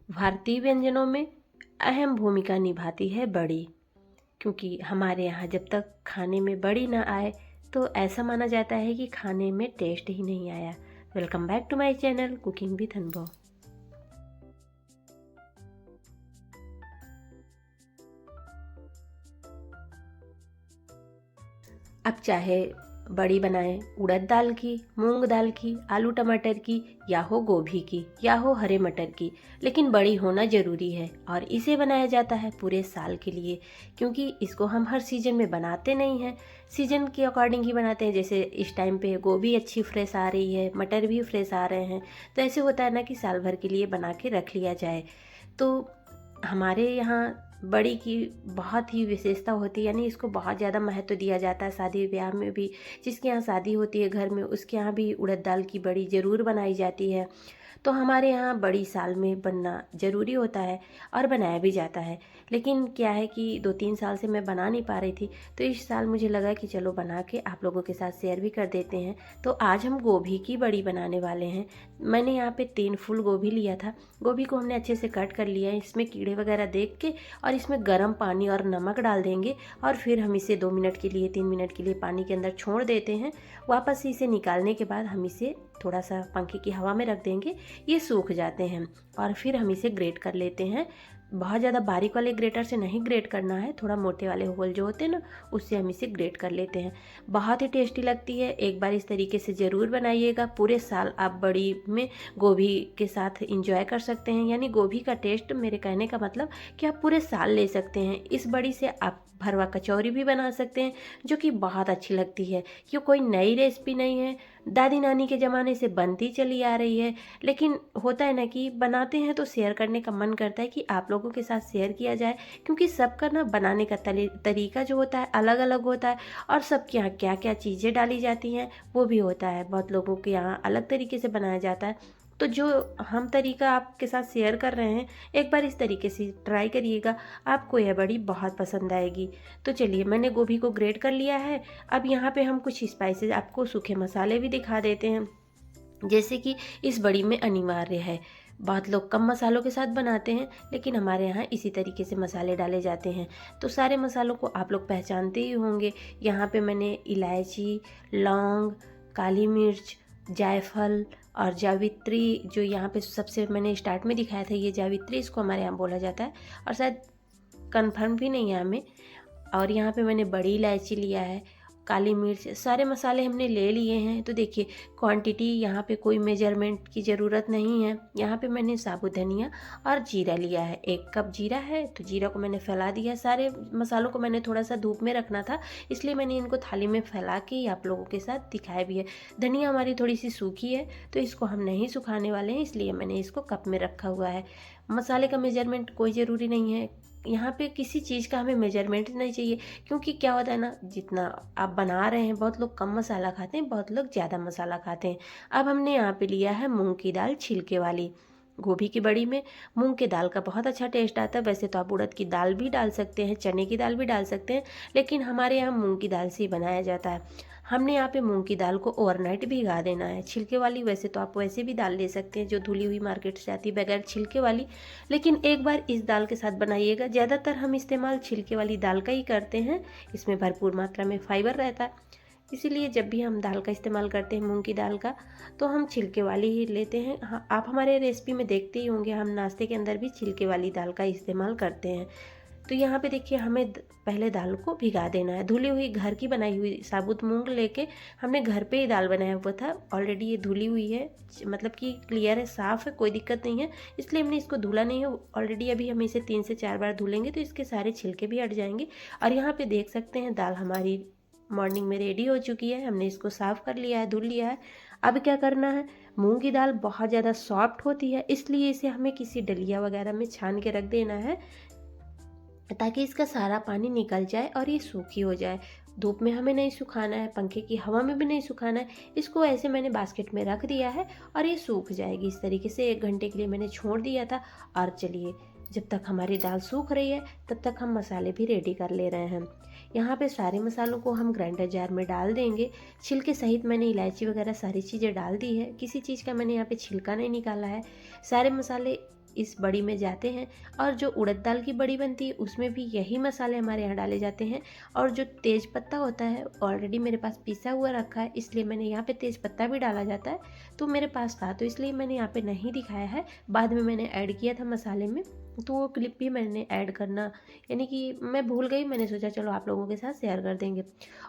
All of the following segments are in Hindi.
भारतीय व्यंजनों में अहम भूमिका निभाती है बड़ी, क्योंकि हमारे यहाँ जब तक खाने में बड़ी ना आए तो ऐसा माना जाता है कि खाने में टेस्ट ही नहीं आया। Welcome back to my channel cooking with Anubhav. अब चाहे बड़ी बनाएं उड़द दाल की, मूंग दाल की, आलू टमाटर की, या हो गोभी की, या हो हरे मटर की, लेकिन बड़ी होना ज़रूरी है। और इसे बनाया जाता है पूरे साल के लिए, क्योंकि इसको हम हर सीज़न में बनाते नहीं हैं, सीज़न के अकॉर्डिंग ही बनाते हैं। जैसे इस टाइम पे गोभी अच्छी फ्रेश आ रही है, मटर भी फ्रेश आ रहे हैं, तो ऐसे होता है ना कि साल भर के लिए बना के रख लिया जाए। तो हमारे यहाँ बड़ी की बहुत ही विशेषता होती है, यानी इसको बहुत ज़्यादा महत्व दिया जाता है। शादी ब्याह में भी, जिसके यहाँ शादी होती है घर में, उसके यहाँ भी उड़द दाल की बड़ी ज़रूर बनाई जाती है। तो हमारे यहाँ बड़ी साल में बनना ज़रूरी होता है और बनाया भी जाता है। लेकिन क्या है कि 2-3 साल से मैं बना नहीं पा रही थी, तो इस साल मुझे लगा कि चलो बना के आप लोगों के साथ शेयर भी कर देते हैं। तो आज हम गोभी की बड़ी बनाने वाले हैं। मैंने यहाँ पे 3 फूल गोभी लिया था। गोभी को हमने अच्छे से कट कर लिया है, इसमें कीड़े वगैरह देख के, और इसमें गर्म पानी और नमक डाल देंगे। और फिर हम इसे 2 मिनट के लिए, 3 मिनट के लिए पानी के अंदर छोड़ देते हैं। वापस इसे निकालने के बाद हम इसे थोड़ा सा पंखे की हवा में रख देंगे, ये सूख जाते हैं। और फिर हम इसे ग्रेट कर लेते हैं। बहुत ज़्यादा बारीक वाले ग्रेटर से नहीं ग्रेट करना है, थोड़ा मोटे वाले होल जो होते हैं ना, उससे हम इसे ग्रेट कर लेते हैं। बहुत ही टेस्टी लगती है, एक बार इस तरीके से ज़रूर बनाइएगा। पूरे साल आप बड़ी में गोभी के साथ इंजॉय कर सकते हैं। यानी गोभी का टेस्ट, मेरे कहने का मतलब कि आप पूरे साल ले सकते हैं। इस बड़ी से आप भरवा कचौरी भी बना सकते हैं, जो कि बहुत अच्छी लगती है। क्यों, कोई नई रेसिपी नहीं है, दादी नानी के ज़माने से बनती चली आ रही है। लेकिन होता है ना कि बनाते हैं तो शेयर करने का मन करता है कि आप लोगों के साथ शेयर किया जाए, क्योंकि सबका ना बनाने का तरीका जो होता है अलग अलग होता है, और सबके यहाँ क्या क्या चीज़ें डाली जाती हैं वो भी होता है। बहुत लोगों के यहाँ अलग तरीके से बनाया जाता है। तो जो हम तरीका आपके साथ शेयर कर रहे हैं, एक बार इस तरीके से ट्राई करिएगा, आपको यह बड़ी बहुत पसंद आएगी। तो चलिए, मैंने गोभी को ग्रेट कर लिया है। अब यहाँ पे हम कुछ स्पाइसेस, आपको सूखे मसाले भी दिखा देते हैं, जैसे कि इस बड़ी में अनिवार्य है। बहुत लोग कम मसालों के साथ बनाते हैं, लेकिन हमारे यहाँ इसी तरीके से मसाले डाले जाते हैं। तो सारे मसालों को आप लोग पहचानते ही होंगे। यहाँ पे मैंने इलायची, लौंग, काली मिर्च, जायफल और जावित्री, जो यहाँ पे सबसे मैंने स्टार्ट में दिखाया था, ये जावित्री इसको हमारे यहाँ बोला जाता है, और शायद कन्फर्म भी नहीं है हमें। और यहाँ पे मैंने बड़ी इलायची लिया है, काली मिर्च, सारे मसाले हमने ले लिए हैं। तो देखिए, क्वांटिटी यहाँ पे कोई मेजरमेंट की ज़रूरत नहीं है। यहाँ पे मैंने साबुत धनिया और जीरा लिया है। 1 कप जीरा है, तो जीरा को मैंने फैला दिया। सारे मसालों को मैंने थोड़ा सा धूप में रखना था, इसलिए मैंने इनको थाली में फैला के आप लोगों के साथ दिखाया भी है। धनिया हमारी थोड़ी सी सूखी है, तो इसको हम नहीं सुखाने वाले हैं, इसलिए मैंने इसको कप में रखा हुआ है। मसाले का मेजरमेंट कोई ज़रूरी नहीं है, यहाँ पे किसी चीज़ का हमें मेजरमेंट नहीं चाहिए। क्योंकि क्या होता है ना, जितना आप बना रहे हैं, बहुत लोग कम मसाला खाते हैं, बहुत लोग ज़्यादा मसाला खाते हैं। अब हमने यहाँ पे लिया है मूंग की दाल छिलके वाली। गोभी की बड़ी में मूंग की दाल का बहुत अच्छा टेस्ट आता है। वैसे तो आप उड़द की दाल भी डाल सकते हैं, चने की दाल भी डाल सकते हैं, लेकिन हमारे यहाँ मूंग की दाल से ही बनाया जाता है। हमने यहाँ पे मूंग की दाल को ओवरनाइट भिगा देना है, छिलके वाली। वैसे तो आप वैसे भी दाल ले सकते हैं, जो धुली हुई मार्केट से आती है बगैर छिलके वाली, लेकिन एक बार इस दाल के साथ बनाइएगा। ज़्यादातर हम इस्तेमाल छिलके वाली दाल का ही करते हैं, इसमें भरपूर मात्रा में फाइबर रहता है। इसीलिए जब भी हम दाल का इस्तेमाल करते हैं, मूंग की दाल का, तो हम छिलके वाली ही लेते हैं। हाँ, आप हमारे रेसिपी में देखते ही होंगे, हम नाश्ते के अंदर भी छिलके वाली दाल का इस्तेमाल करते हैं। तो यहाँ पे देखिए, हमें पहले दाल को भिगा देना है। धुली हुई घर की बनाई हुई साबुत मूंग लेके हमने घर पे ही दाल बनाया हुआ था। ऑलरेडी ये धुली हुई है, मतलब कि क्लियर है, साफ़ है, कोई दिक्कत नहीं है, इसलिए हमने इसको धुला नहीं है ऑलरेडी। अभी हम इसे 3 से 4 बार धुलेंगे तो इसके सारे छिलके भी हट जाएंगे। और यहाँ पे देख सकते हैं, दाल हमारी मॉर्निंग में रेडी हो चुकी है। हमने इसको साफ़ कर लिया है, धुल लिया है। अब क्या करना है, मूंग की दाल बहुत ज़्यादा सॉफ्ट होती है, इसलिए इसे हमें किसी डलिया वगैरह में छान के रख देना है, ताकि इसका सारा पानी निकल जाए और ये सूखी हो जाए। धूप में हमें नहीं सुखाना है, पंखे की हवा में भी नहीं सुखाना है। इसको ऐसे मैंने बास्केट में रख दिया है और ये सूख जाएगी। इस तरीके से 1 घंटे के लिए मैंने छोड़ दिया था। और चलिए, जब तक हमारी दाल सूख रही है, तब तक हम मसाले भी रेडी कर ले रहे हैं। यहाँ पे सारे मसालों को हम ग्राइंडर जार में डाल देंगे। छिलके सहित मैंने इलायची वगैरह सारी चीज़ें डाल दी है, किसी चीज़ का मैंने यहाँ पे छिलका नहीं निकाला है। सारे मसाले इस बड़ी में जाते हैं। और जो उड़द दाल की बड़ी बनती है उसमें भी यही मसाले हमारे यहाँ डाले जाते हैं। और जो तेज पत्ता होता है ऑलरेडी मेरे पास पिसा हुआ रखा है, इसलिए मैंने यहाँ पे तेज पत्ता भी डाला जाता है। तो मेरे पास था तो इसलिए मैंने यहाँ पे नहीं दिखाया है, बाद में मैंने ऐड किया था मसाले में, तो वो क्लिप भी मैंने ऐड करना, यानी कि मैं भूल गई, मैंने सोचा चलो आप लोगों के साथ शेयर कर देंगे।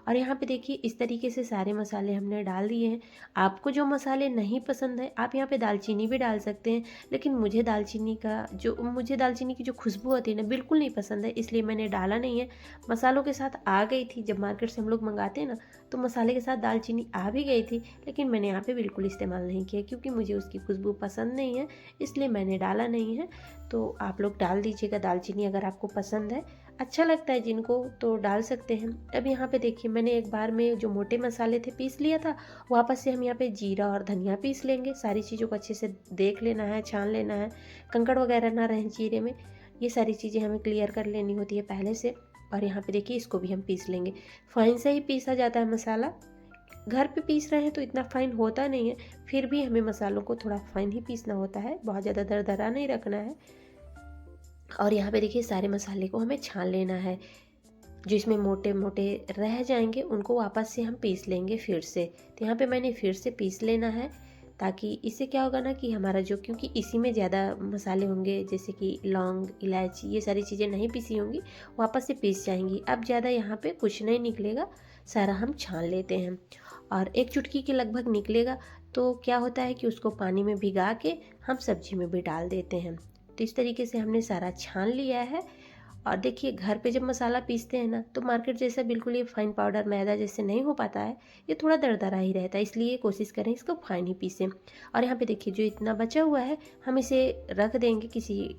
और यहाँ पे देखिए इस तरीके से सारे मसाले हमने डाल दिए हैं। आपको जो मसाले नहीं पसंद है आप यहाँ पे दालचीनी भी डाल सकते हैं, लेकिन मुझे दालचीनी की जो खुशबू होती है ना बिल्कुल नहीं पसंद है, इसलिए मैंने डाला नहीं है। मसालों के साथ आ गई थी, जब मार्केट से हम लोग मंगाते हैं ना तो मसाले के साथ दालचीनी आ भी गई थी, लेकिन मैंने यहाँ पे बिल्कुल इस्तेमाल नहीं किया क्योंकि मुझे उसकी खुशबू पसंद नहीं है, इसलिए मैंने डाला नहीं है। तो आप लोग डाल दीजिएगा दालचीनी अगर आपको पसंद है, अच्छा लगता है जिनको तो डाल सकते हैं। अब यहाँ पे देखिए मैंने एक बार में जो मोटे मसाले थे पीस लिया था, वापस से हम यहाँ पे जीरा और धनिया पीस लेंगे। सारी चीज़ों को अच्छे से देख लेना है, छान लेना है, कंकड़ वगैरह ना रहें जीरे में, ये सारी चीज़ें हमें क्लियर कर लेनी होती है पहले से। और यहाँ पे देखिए इसको भी हम पीस लेंगे। फाइन से ही पीसा जाता है मसाला, घर पे पीस रहे हैं तो इतना फाइन होता नहीं है, फिर भी हमें मसालों को थोड़ा फाइन ही पीसना होता है, बहुत ज़्यादा दरदरा नहीं रखना है। और यहाँ पे देखिए सारे मसाले को हमें छान लेना है, जो इसमें मोटे मोटे रह जाएंगे उनको वापस से हम पीस लेंगे फिर से। तो यहाँ पे मैंने फिर से पीस लेना है, ताकि इससे क्या होगा ना कि हमारा जो, क्योंकि इसी में ज़्यादा मसाले होंगे जैसे कि लौंग इलायची ये सारी चीज़ें नहीं पीसी होंगी, वापस से पीस जाएंगी। अब ज़्यादा यहाँ पे कुछ नहीं निकलेगा, सारा हम छान लेते हैं और 1 चुटकी के लगभग निकलेगा। तो क्या होता है कि उसको पानी में भिगा के हम सब्जी में भी डाल देते हैं। तो इस तरीके से हमने सारा छान लिया है। और देखिए घर पे जब मसाला पीसते हैं ना तो मार्केट जैसा बिल्कुल ये फाइन पाउडर मैदा जैसे नहीं हो पाता है, ये थोड़ा दरदरा ही रहता है, इसलिए कोशिश करें इसको फाइन ही पीसें। और यहाँ पे देखिए जो इतना बचा हुआ है हम इसे रख देंगे, किसी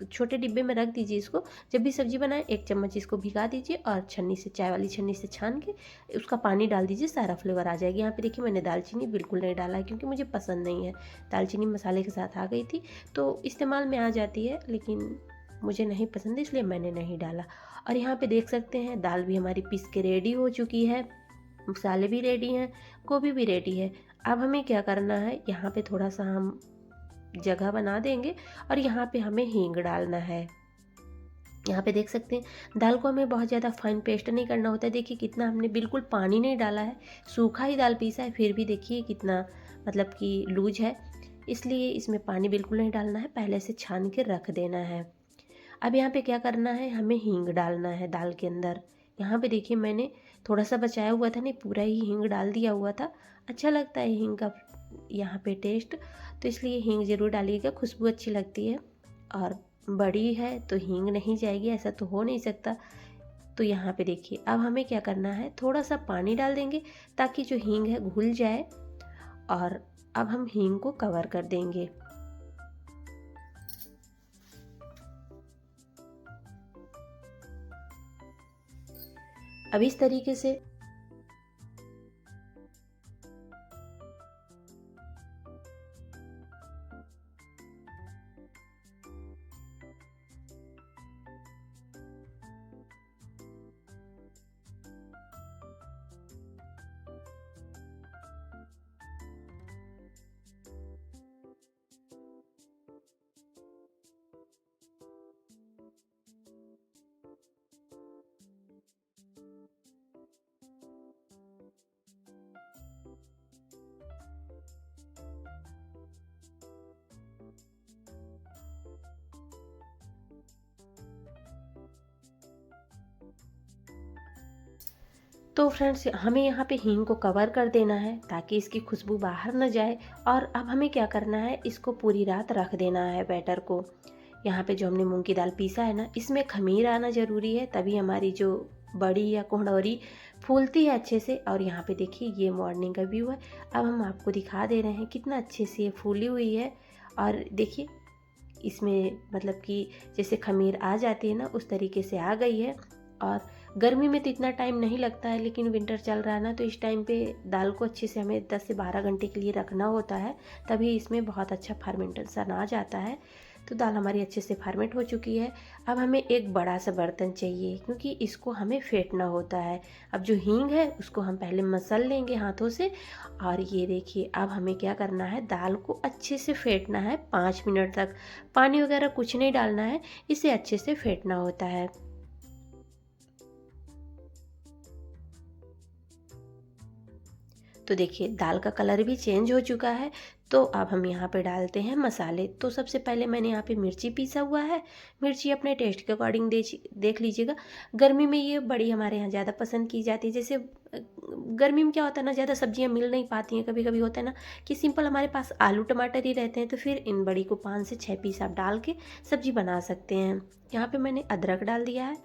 छोटे डिब्बे में रख दीजिए इसको। जब भी सब्जी बनाएं 1 चम्मच इसको भिगा दीजिए और छन्नी से, चाय वाली छन्नी से छान के उसका पानी डाल दीजिए, सारा फ्लेवर आ जाएगी। यहाँ पे देखिए मैंने दालचीनी बिल्कुल नहीं डाला है क्योंकि मुझे पसंद नहीं है। दालचीनी मसाले के साथ आ गई थी तो इस्तेमाल में आ जाती है, लेकिन मुझे नहीं पसंद है इसलिए मैंने नहीं डाला। और यहाँ पे देख सकते हैं दाल भी हमारी पीस के रेडी हो चुकी है, मसाले भी रेडी हैं, गोभी भी रेडी है। अब हमें क्या करना है, यहाँ पे थोड़ा सा हम जगह बना देंगे और यहाँ पे हमें हींग डालना है। यहाँ पे देख सकते हैं दाल को हमें बहुत ज़्यादा फाइन पेस्ट नहीं करना होता है। देखिए कितना हमने बिल्कुल पानी नहीं डाला है, सूखा ही दाल पीसा है, फिर भी देखिए कितना मतलब कि लूज है, इसलिए इसमें पानी बिल्कुल नहीं डालना है, पहले से छान के रख देना है। अब यहाँ पे क्या करना है, हमें हींग डालना है दाल के अंदर। यहाँ पे देखिए मैंने थोड़ा सा बचाया हुआ था, नहीं पूरा ही हींग डाल दिया हुआ था। अच्छा लगता है हींग का यहाँ पे टेस्ट, तो इसलिए हींग ज़रूर डालिएगा, खुशबू अच्छी लगती है। और बड़ी है तो हींग नहीं जाएगी ऐसा तो हो नहीं सकता। तो यहाँ पे देखिए अब हमें क्या करना है, थोड़ा सा पानी डाल देंगे ताकि जो हींग है घुल जाए। और अब हम हींग को कवर कर देंगे। अब इस तरीके से तो फ्रेंड्स हमें यहाँ पे हींग को कवर कर देना है ताकि इसकी खुशबू बाहर न जाए। और अब हमें क्या करना है, इसको पूरी रात रख देना है बैटर को। यहाँ पे जो हमने मूंग की दाल पीसा है ना, इसमें खमीर आना ज़रूरी है, तभी हमारी जो बड़ी या कुहड़ौरी फूलती है अच्छे से। और यहाँ पे देखिए ये मॉर्निंग का व्यू है, अब हम आपको दिखा दे रहे हैं कितना अच्छे से ये फूली हुई है। और देखिए इसमें मतलब कि जैसे खमीर आ जाती है ना उस तरीके से आ गई है। और गर्मी में तो इतना टाइम नहीं लगता है, लेकिन विंटर चल रहा है ना तो इस टाइम पे दाल को अच्छे से हमें 10 से 12 घंटे के लिए रखना होता है, तभी इसमें बहुत अच्छा फर्मेंटेशन आ जाता है। तो दाल हमारी अच्छे से फर्मेंट हो चुकी है। अब हमें एक बड़ा सा बर्तन चाहिए क्योंकि इसको हमें फेंटना होता है। अब जो हींग है उसको हम पहले मसल लेंगे हाथों से। और ये देखिए, अब हमें क्या करना है, दाल को अच्छे से फेंटना है 5 मिनट तक। पानी वगैरह कुछ नहीं डालना है, इसे अच्छे से फेंटना होता है। तो देखिए दाल का कलर भी चेंज हो चुका है। तो अब हम यहाँ पे डालते हैं मसाले। तो सबसे पहले मैंने यहाँ पे मिर्ची पीसा हुआ है। मिर्ची अपने टेस्ट के अकॉर्डिंग देख लीजिएगा। गर्मी में ये बड़ी हमारे यहाँ ज़्यादा पसंद की जाती है। जैसे गर्मी में क्या होता है ना, ज़्यादा सब्जियाँ मिल नहीं पाती हैं। कभी कभी होता है ना कि सिंपल हमारे पास आलू टमाटर ही रहते हैं, तो फिर इन बड़ी को 5 से 6 पीस आप डाल के सब्जी बना सकते हैं। यहाँ पे मैंने अदरक डाल दिया है।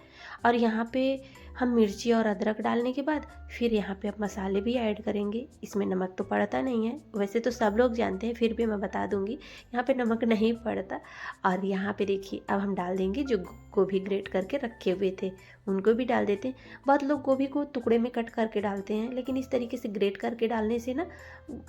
और यहाँ पे हम मिर्ची और अदरक डालने के बाद फिर यहाँ पे अब मसाले भी ऐड करेंगे। इसमें नमक तो पड़ता नहीं है, वैसे तो सब लोग जानते हैं, फिर भी मैं बता दूंगी यहाँ पे नमक नहीं पड़ता। और यहाँ पे देखिए अब हम डाल देंगे जो गोभी ग्रेट करके रखे हुए थे, उनको भी डाल देते हैं। बहुत लोग गोभी को टुकड़े में कट करके डालते हैं, लेकिन इस तरीके से ग्रेट करके डालने से ना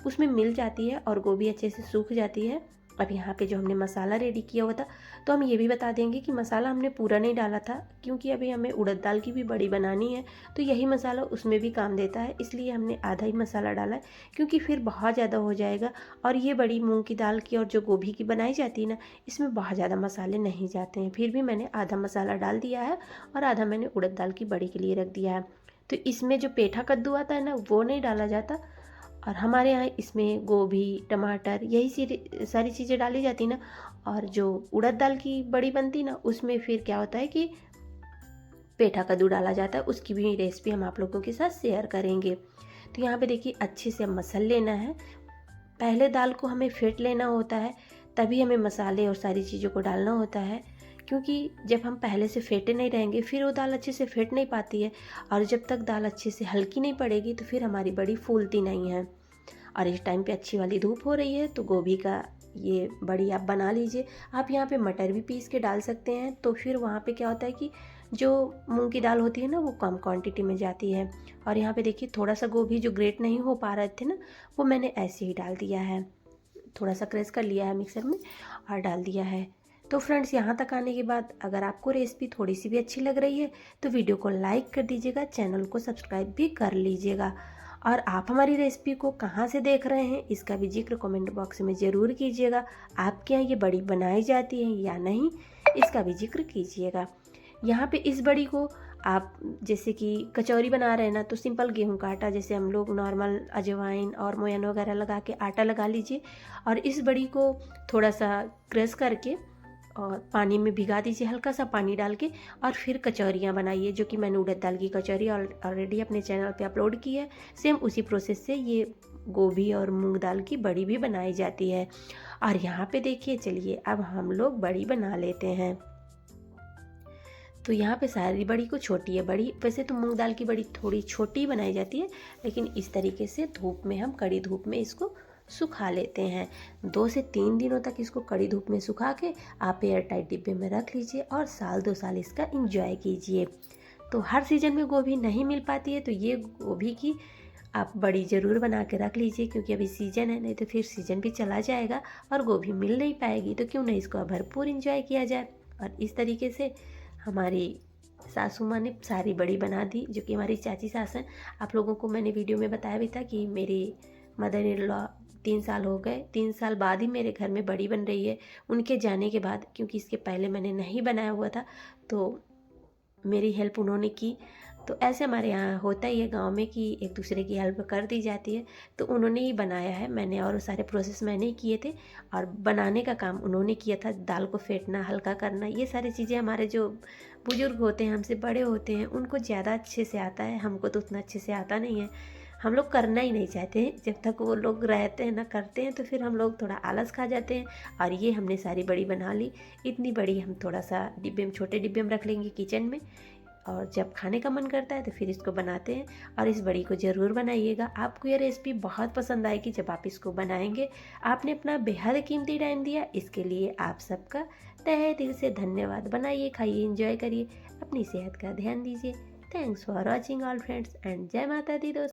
उसमें मिल जाती है और गोभी अच्छे से सूख जाती है। अब यहाँ पे जो हमने मसाला रेडी किया हुआ था, तो हम ये भी बता देंगे कि मसाला हमने पूरा नहीं डाला था क्योंकि अभी हमें उड़द दाल की भी बड़ी बनानी है, तो यही मसाला उसमें भी काम देता है, इसलिए हमने आधा ही मसाला डाला है क्योंकि फिर बहुत ज़्यादा हो जाएगा। और ये बड़ी मूंग की दाल की और जो गोभी की बनाई जाती है ना, इसमें बहुत ज़्यादा मसाले नहीं जाते हैं। फिर भी मैंने आधा मसाला डाल दिया है और आधा मैंने उड़द दाल की बड़ी के लिए रख दिया है। तो इसमें जो पेठा कद्दू आता है ना, वो नहीं डाला जाता। और हमारे यहाँ इसमें गोभी टमाटर यही सारी चीज़ें डाली जाती ना। और जो उड़द दाल की बड़ी बनती ना, उसमें फिर क्या होता है कि पेठा कद्दू डाला जाता है। उसकी भी रेसिपी हम आप लोगों के साथ शेयर करेंगे। तो यहाँ पे देखिए अच्छे से मसल लेना है। पहले दाल को हमें फेंट लेना होता है, तभी हमें मसाले और सारी चीज़ों को डालना होता है। क्योंकि जब हम पहले से फेंटे नहीं रहेंगे फिर वो दाल अच्छे से फेंट नहीं पाती है। और जब तक दाल अच्छे से हल्की नहीं पड़ेगी तो फिर हमारी बड़ी फूलती नहीं है। और इस टाइम पे अच्छी वाली धूप हो रही है, तो गोभी का ये बड़ी आप बना लीजिए। आप यहाँ पे मटर भी पीस के डाल सकते हैं, तो फिर वहाँ पे क्या होता है कि जो मूंग की दाल होती है ना, वो कम क्वांटिटी में जाती है। और यहाँ पे देखिए थोड़ा सा गोभी जो ग्रेट नहीं हो पा रहे थे ना, वो मैंने ऐसे ही डाल दिया है। थोड़ा सा क्रश कर लिया है मिक्सर में और डाल दिया है। तो फ्रेंड्स, यहाँ तक आने के बाद अगर आपको रेसिपी थोड़ी सी भी अच्छी लग रही है तो वीडियो को लाइक कर दीजिएगा, चैनल को सब्सक्राइब भी कर लीजिएगा। और आप हमारी रेसिपी को कहाँ से देख रहे हैं इसका भी जिक्र कमेंट बॉक्स में ज़रूर कीजिएगा। आपके यहाँ ये बड़ी बनाई जाती है या नहीं, इसका भी जिक्र कीजिएगा। यहाँ पे इस बड़ी को आप जैसे कि कचौरी बना रहे हैं ना, तो सिंपल गेहूं का आटा, जैसे हम लोग नॉर्मल अजवाइन और मोयन वगैरह लगा के आटा लगा लीजिए। और इस बड़ी को थोड़ा सा क्रश करके और पानी में भिगा दीजिए, हल्का सा पानी डाल के। और फिर कचौरियाँ बनाइए, जो कि मैंने उड़द दाल की कचौरी ऑलरेडी अपने चैनल पे अपलोड की है। सेम उसी प्रोसेस से ये गोभी और मूंग दाल की बड़ी भी बनाई जाती है। और यहाँ पे देखिए, चलिए अब हम लोग बड़ी बना लेते हैं। तो यहाँ पे सारी बड़ी को छोटी है बड़ी, वैसे तो मूंग दाल की बड़ी थोड़ी छोटी बनाई जाती है, लेकिन इस तरीके से धूप में हम कड़ी धूप में इसको सुखा लेते हैं। 2 से 3 दिनों तक इसको कड़ी धूप में सुखा के आप एयर टाइट डिब्बे में रख लीजिए और साल 2 साल इसका एंजॉय कीजिए। तो हर सीजन में गोभी नहीं मिल पाती है, तो ये गोभी की आप बड़ी ज़रूर बना के रख लीजिए, क्योंकि अभी सीज़न है, नहीं तो फिर सीज़न भी चला जाएगा और गोभी मिल नहीं पाएगी। तो क्यों नहीं इसको भरपूर एंजॉय किया जाए। और इस तरीके से हमारी सासू माँ ने सारी बड़ी बना दी, जो कि हमारी चाची सास हैं। आप लोगों को मैंने वीडियो में बताया भी था कि मेरी मदर इन लॉ 3 साल हो गए, 3 साल बाद ही मेरे घर में बड़ी बन रही है, उनके जाने के बाद। क्योंकि इसके पहले मैंने नहीं बनाया हुआ था, तो मेरी हेल्प उन्होंने की। तो ऐसे हमारे यहाँ होता ही है गांव में कि एक दूसरे की हेल्प कर दी जाती है। तो उन्होंने ही बनाया है, मैंने और सारे प्रोसेस मैंने ही किए थे और बनाने का काम उन्होंने किया था। दाल को फेंटना, हल्का करना, ये सारी चीज़ें हमारे जो बुजुर्ग होते हैं, हमसे बड़े होते हैं, उनको ज़्यादा अच्छे से आता है। हमको तो उतना अच्छे से आता नहीं है, हम लोग करना ही नहीं चाहते हैं। जब तक वो लोग रहते हैं ना, करते हैं, तो फिर हम लोग थोड़ा आलस खा जाते हैं। और ये हमने सारी बड़ी बना ली। इतनी बड़ी हम थोड़ा सा डिब्बे में, छोटे डिब्बे में रख लेंगे किचन में, और जब खाने का मन करता है तो फिर इसको बनाते हैं। और इस बड़ी को ज़रूर बनाइएगा, आपको ये रेसिपी बहुत पसंद आएगी जब आप इसको बनाएंगे। आपने अपना बेहद कीमती टाइम दिया, इसके लिए आप सबका तहे दिल से धन्यवाद। बनाइए, खाइए, एंजॉय करिए, अपनी सेहत का ध्यान दीजिए। Thanks for watching all friends, and जय माता दी दोस्तों।